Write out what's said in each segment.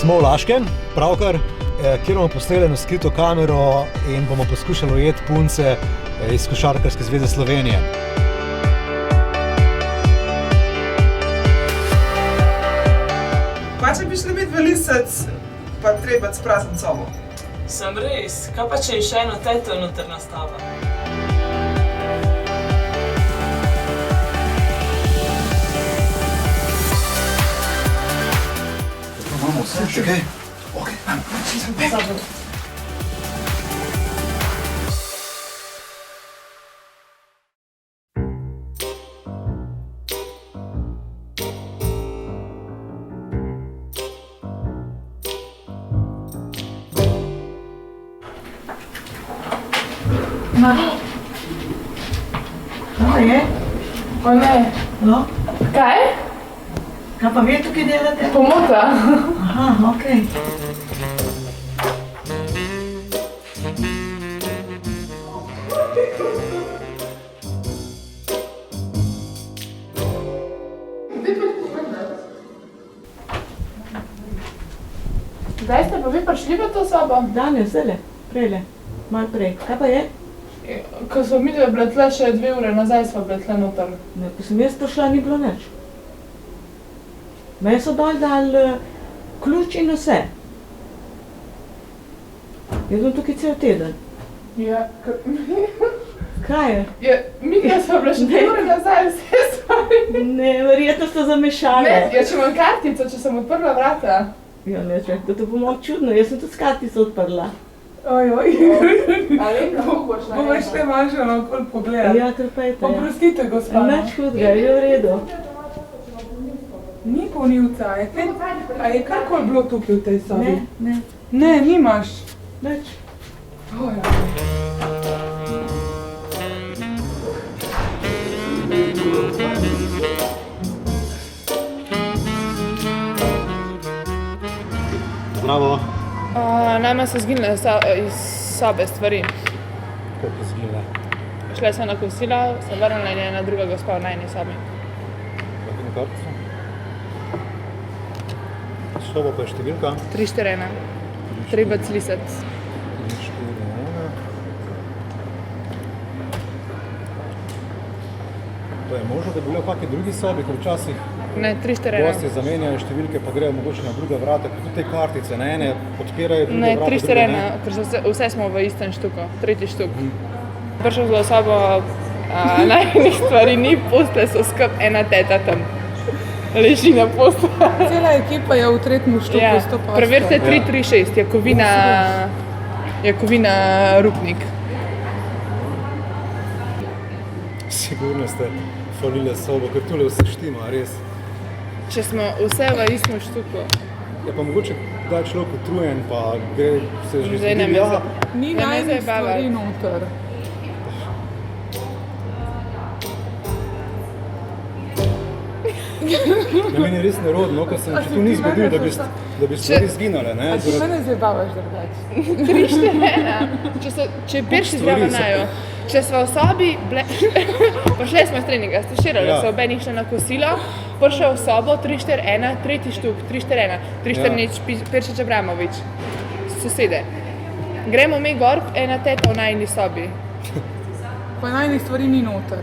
Smo v Laškem, pravkar, kjer bomo postavili skrito kamero in bomo poskušali ujeti punce iz Košarkarske zveze Slovenije. Pa če bi šli imeti velisec, pa treba sprazniti sobo. Sem res, kaj pa če je še eno teto noter nastava? Imamo vse, še kaj? Okej, ajmo. Kaj je? O ne. No? Kaj? Kaj pa vi tukaj delate? Pomota. Aha, okej. Zdaj ste pa vi prišli v to sobo? Danes, zdajle, prejle, malo prej. Kaj pa je? Ko smo midve bile tle še 2 ure nazaj, smo bile tle noter. Ne, ko sem jaz prišla, ni bilo nič. Meni so dal ključ in vse. Jaz sem tukaj cel teden. Ja, Kaj je? ja, midve smo bile še 2 ure nazaj, vse stvari. Ne, verjetno ste zamešali. Ne, ja, če imam kartico, če sem odprla vrata. Ja, ne, da to bo malo čudno, jaz sem tudi s kartico odprla. Ojoj. Ali kako boš na Bomo šli malo že okoli pogledati. Ja, kar pejte, ja. Oprostite, gospa. Nič hudega, je v redu. Ni polnilca, a je karkoli bilo tukaj v tej sobi? Ne, ne, Ne, nimaš. nič. Bravo. Nama so zginile iz sobe stvari. Kako izgleda? Šle so na kosilo, se vrnila in je ena druga gospa v najni sobi. Kakaj na kartico? Soba pa je številka? 341. Treba clisati. 341. To je možno, da bi bilo v kakšni drugi sobi, ker včasih Ne, 341. gosti zamenjajo številke, pa grejo mogoče na druga vrata, ker tudi te kartice, na ene odpirajo druge Ne, vrata, 341, ker so vse smo v istem štuku, tretji štuk. Prišel v sobo, najnih stvari ni, postelje so skup, ena teta tam leži na postelji. Cela ekipa je v tretjem štuku, Ja, 100%. preverite 336, Jakovina Rupnik. Sigurno ste falile sobo, ker tule vse štima, res. Če smo vse v istem štuku. Je pa mogoče, da je človek utrujen, pa gre se že Zdaj ne zgodi, me ja, Ni Ja, ne najnih zabavaš. stvari noter. na meni je res nerodno, ker se mi še tu ni zgodilo, da bi stvari zginale, ne. A ti Zaradi- se ne zabavaš drugače? 341, če pirši Stvari so- zravnajo. Če smo v sobi, prišli smo iz treninga, staširali Ja. so obe njih šli na kosilo, prišel v sobo 341, tretji štuk, 341, 341, Peršič Abramovič, sosede. Gremo mi gor, ena teta v najni sobi. Pa najnih stvari ni noter.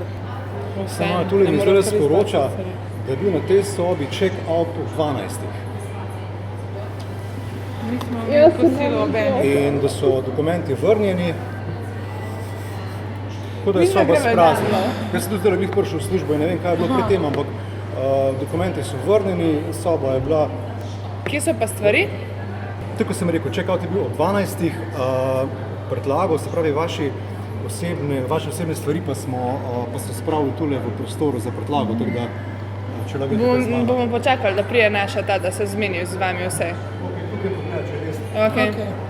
Vse, Samo tule ne mi morem zdaj kar sporoča, izbrati. da je bil na tej sobi check-out ob 12. Mi smo Jaz imeli kosilo obe. In da so dokumenti vrnjeni, tako da je Mi soba gremo sprazna. dalje. Jaz sem tudi zdaj glih prišel v službo in ne vem, kaj je bilo pri tem, ampak dokumenti so vrnjeni, soba je bila, Kje so pa stvari? tako sem rekel, check-out je bil ob 12. Predlagal, se pravi, vaše osebne stvari pa so spravili tule v prostoru za predlago, tako da če lahko tukaj z mano. Bomo počakali, da prije naša ta, da se zmeni z vami vse. Tukaj pa ne, če res. Okay. Okej.